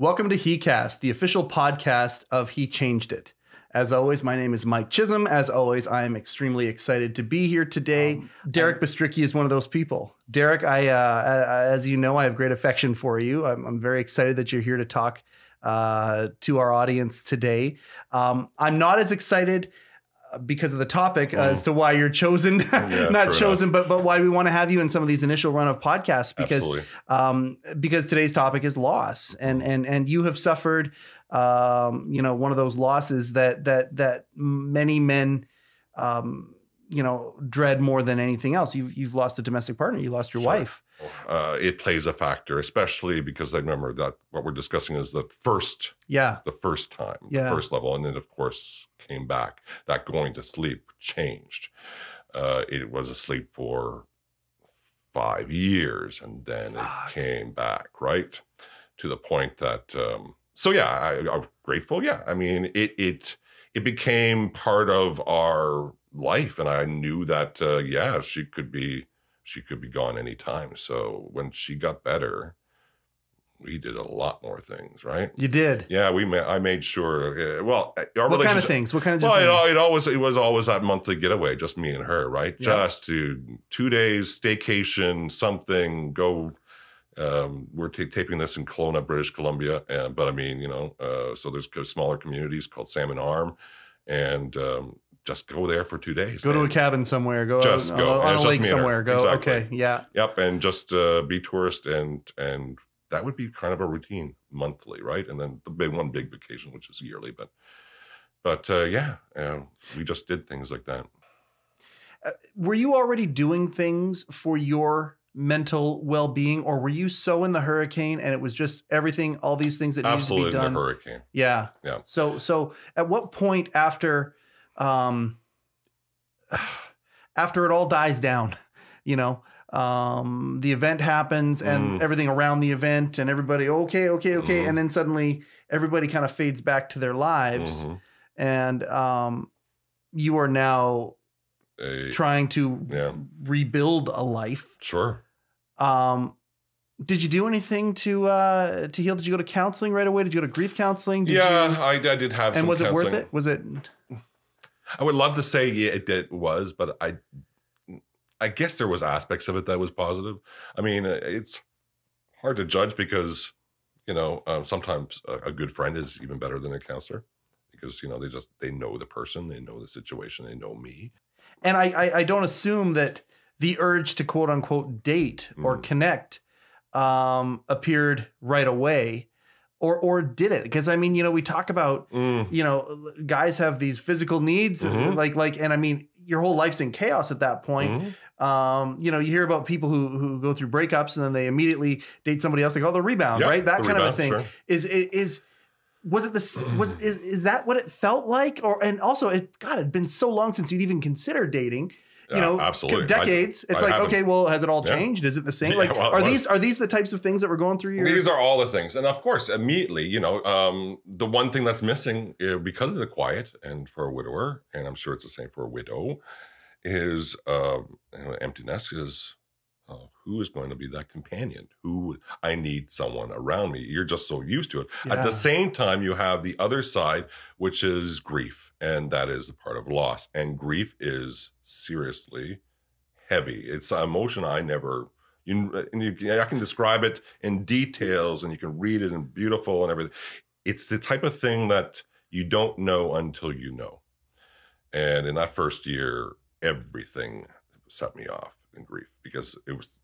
Welcome to heCast, the official podcast of He Changed It. As always, my name is Mike Chisholm. As always, I am extremely excited to be here today. Derek Bistricky is one of those people. Derek, as you know, I have great affection for you. I'm very excited that you're here to talk to our audience today. I'm not as excited because of the topic as to why you're chosen, but why we want to have you in some of these initial run of podcasts, because today's topic is loss, and you have suffered, one of those losses that many men, dread more than anything else. You've lost a domestic partner. You lost your wife. It plays a factor, especially because I remember that what we're discussing is the first time, the first level. And then of course came back, that going to sleep changed. It was asleep for 5 years and then it came back, right? To the point that, I'm grateful. Yeah. I mean, it became part of our life, and I knew that, she could be gone anytime. So when she got better, we did a lot more things, right? You did. Yeah, I made sure. Our what kind of things? What kind of things? It was always that monthly getaway, just me and her, right? Yep. Just to 2 days staycation, something. Go. We're taping this in Kelowna, British Columbia, but I mean, so there's smaller communities called Salmon Arm, and just go there for 2 days. Go to a cabin somewhere. Go on a lake somewhere. Go. Exactly. Okay. Yeah. Yep. And just be tourist, and that would be kind of a routine monthly, right? And then one big vacation, which is yearly, but we just did things like that. Were you already doing things for your mental well-being, or were you so in the hurricane and it was just everything, all these things that needed to be done? The hurricane. Yeah. Yeah. So at what point after it all dies down, the event happens and everything around the event and everybody, okay. And then suddenly everybody kind of fades back to their lives. And you are now trying to rebuild a life. Sure. Did you do anything to heal? Did you go to counseling right away? Did you go to grief counseling? I did have some. And was it counseling. worth it? Was it? I would love to say it was, but I guess there was aspects of it that was positive. I mean, it's hard to judge because, sometimes a good friend is even better than a counselor because, they know the person, they know the situation, they know me. And I don't assume that the urge to quote unquote date or connect appeared right away. Or did it? Because I mean, we talk about, guys have these physical needs, and I mean, your whole life's in chaos at that point. You hear about people who go through breakups and then they immediately date somebody else. They call the rebound, right? That kind of a thing. Sure. Is that what it felt like? And also it'd been so long since you'd even considered dating. Absolutely. Decades. It's okay, well, has it all changed? Is it the same? Are these the types of things that were going through your... These are all the things. And of course, immediately, the one thing that's missing because of the quiet, and for a widower, and I'm sure it's the same for a widow, is emptiness is who is going to be that companion? I need someone around me. You're just so used to it. Yeah. At the same time, you have the other side, which is grief. And that is a part of loss. And grief is seriously heavy. It's an emotion I can describe it in details, and you can read it and beautiful and everything. It's the type of thing that you don't know until you know. And in that first year, everything set me off in grief because it was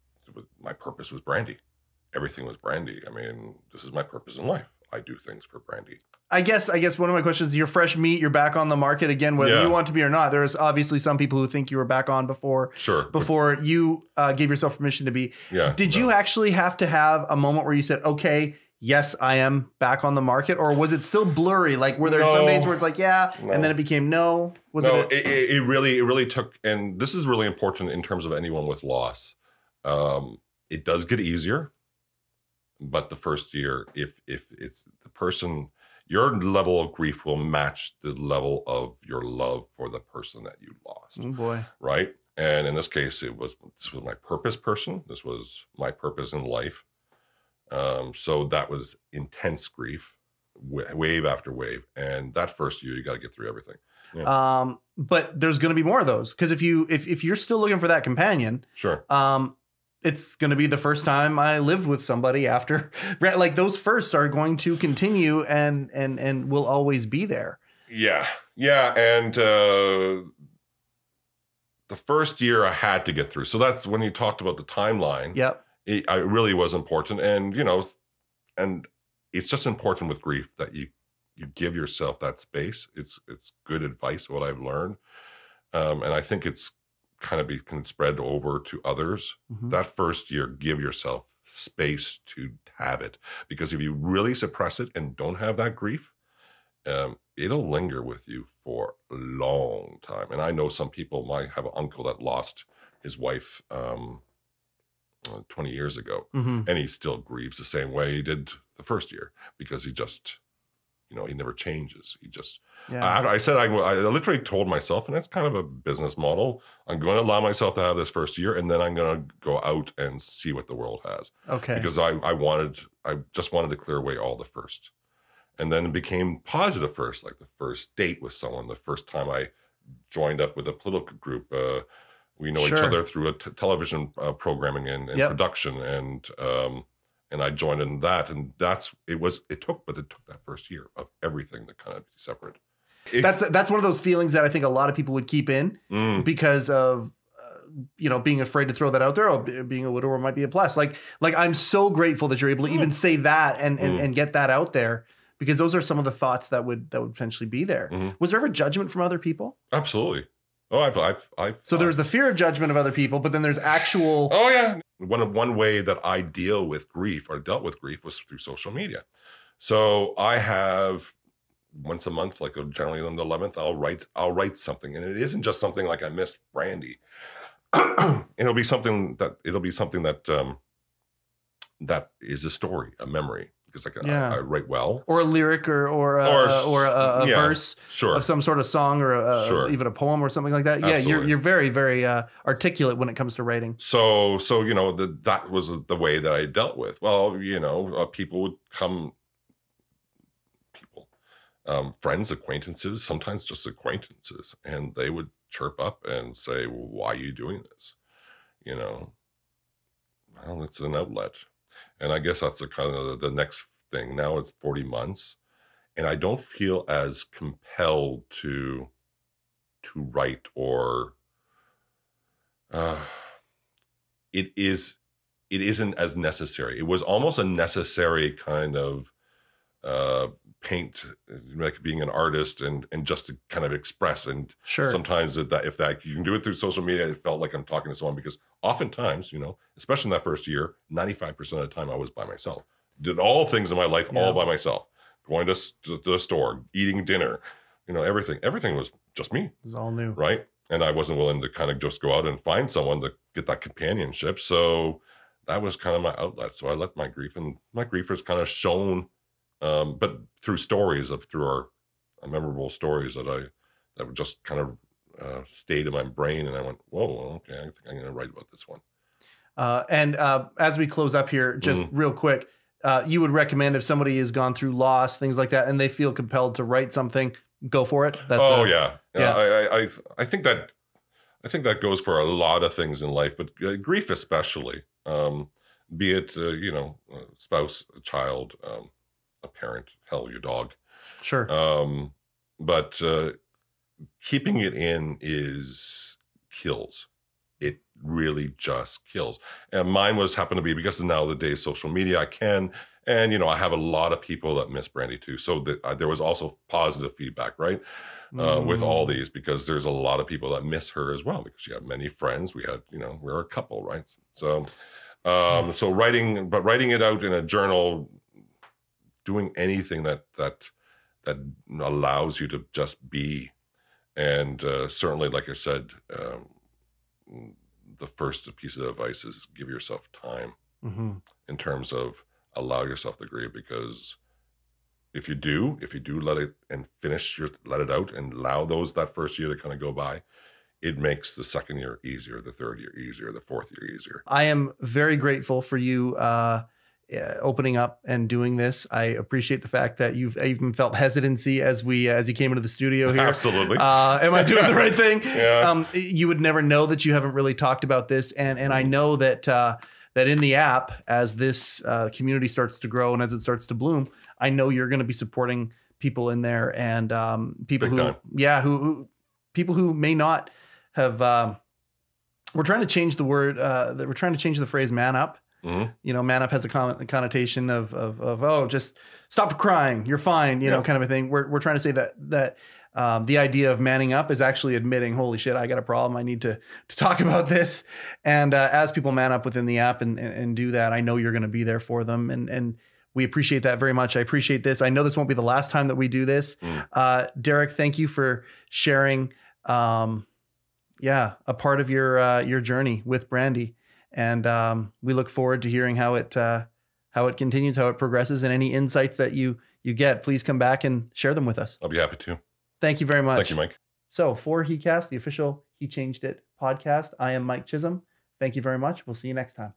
my purpose was Brandy. Everything was Brandy. I mean, this is my purpose in life. I do things for Brandy. I guess one of my questions, you're fresh meat, you're back on the market again, whether you want to be or not. There's obviously some people who think you were back on before you gave yourself permission to be. Yeah. Did you actually have to have a moment where you said, okay, yes, I am back on the market? Or was it still blurry? Like, were there some days where it's like, and then it became no? It really took, and this is really important in terms of anyone with loss. It does get easier. But the first year, if it's the person, your level of grief will match the level of your love for the person that you lost. Oh boy. Right? And in this case, this was my purpose person. This was my purpose in life. So that was intense grief, wave after wave. And that first year, you got to get through everything. Yeah. But there's going to be more of those, because if you're still looking for that companion, sure. It's going to be the first time I lived with somebody after, like, those firsts are going to continue and will always be there. Yeah. Yeah. And the first year I had to get through. So that's when you talked about the timeline. Yep. It really was important. And, and it's just important with grief that you give yourself that space. It's good advice, what I've learned. And I think it's kind of can spread over to others. Mm-hmm. That first year, give yourself space to have it. Because if you really suppress it and don't have that grief, it'll linger with you for a long time. And I know some people might have an uncle that lost his wife 20 years ago, mm-hmm. and he still grieves the same way he did the first year, because he just, he never changes. He just, I said, I literally told myself, and that's kind of a business model, I'm going to allow myself to have this first year, and then I'm going to go out and see what the world has. Okay. Because I just wanted to clear away all the first. And then it became positive first, like the first date with someone, the first time I joined up with a political group. We know each other through a television programming and production, and I joined in that, and it took that first year of everything to kind of be separate. That's one of those feelings that I think a lot of people would keep in because of being afraid to throw that out there. Or being a widower might be a plus. Like I'm so grateful that you're able to even say that and get that out there, because those are some of the thoughts that would potentially be there. Mm-hmm. Was there ever judgment from other people? Absolutely. Oh, I've so there's the fear of judgment of other people, but then there's actual. Oh yeah. One way that I dealt with grief was through social media. So I have once a month, like generally on the 11th, I'll write something, and it isn't just something like I miss Brandy. It'll be something that that is a story, a memory. Because I write well, or a lyric, or a verse of some sort of song, or even a poem or something like that. Absolutely. Yeah, you're very, very articulate when it comes to writing. So that was the way that I dealt with. Well, people would come, friends, acquaintances, sometimes just acquaintances, and they would chirp up and say, well, "Why are you doing this?" Well, it's an outlet. And I guess that's kind of the next thing. Now it's 40 months, and I don't feel as compelled to write, or it isn't as necessary. It was almost a necessary kind of paint, like being an artist and just to kind of express. And sometimes if you can do it through social media, it felt like I'm talking to someone, because oftentimes, especially in that first year, 95% of the time I was by myself. Did all things in my life all by myself. Going to the store, eating dinner, everything was just me. It was all new. Right. And I wasn't willing to kind of just go out and find someone to get that companionship. So that was kind of my outlet. So I let my grief was kind of shown, but through stories through our memorable stories that would just kind of stayed in my brain. And I went, whoa, okay, I think I'm going to write about this one. And as we close up here, just real quick, you would recommend, if somebody has gone through loss, things like that, and they feel compelled to write something, go for it. Yeah. I think that goes for a lot of things in life, but grief especially, be it, a spouse, a child, a parent, hell, your dog. Sure. But keeping it in kills. It really just kills. And mine happened to be, because of nowadays social media, I can, and I have a lot of people that miss Brandy too. So there was also positive feedback, right? With all these, because there's a lot of people that miss her as well, because she had many friends. We had, we're a couple, right? So, so writing it out in a journal, doing anything that allows you to just be. And certainly, like I said, the first piece of advice is give yourself time in terms of allow yourself to grieve, because if you do let it and let it out and allow that first year to kind of go by, it makes the second year easier, the third year easier, the fourth year easier. I am very grateful for you opening up and doing this. I appreciate the fact that you've even felt hesitancy as you came into the studio here. Absolutely. Am I doing the right thing? Yeah. You would never know that you haven't really talked about this. And I know that, that in the app, as this community starts to grow and as it starts to bloom, I know you're going to be supporting people in there and people people who may not have, we're trying to change the word, we're trying to change the phrase man up. Mm-hmm. You know, man up has a connotation of oh, just stop crying, you're fine, you know, kind of a thing. We're trying to say that the idea of manning up is actually admitting, holy shit, I got a problem. I need to talk about this. And as people man up within the app and do that, I know you're going to be there for them. And we appreciate that very much. I appreciate this. I know this won't be the last time that we do this. Derek, thank you for sharing, a part of your journey with Brandy. And we look forward to hearing how it continues, how it progresses, and any insights that you get. Please come back and share them with us. I'll be happy to. Thank you very much. Thank you, Mike. So for heCast, the official He Changed It podcast, I am Mike Chisholm. Thank you very much. We'll see you next time.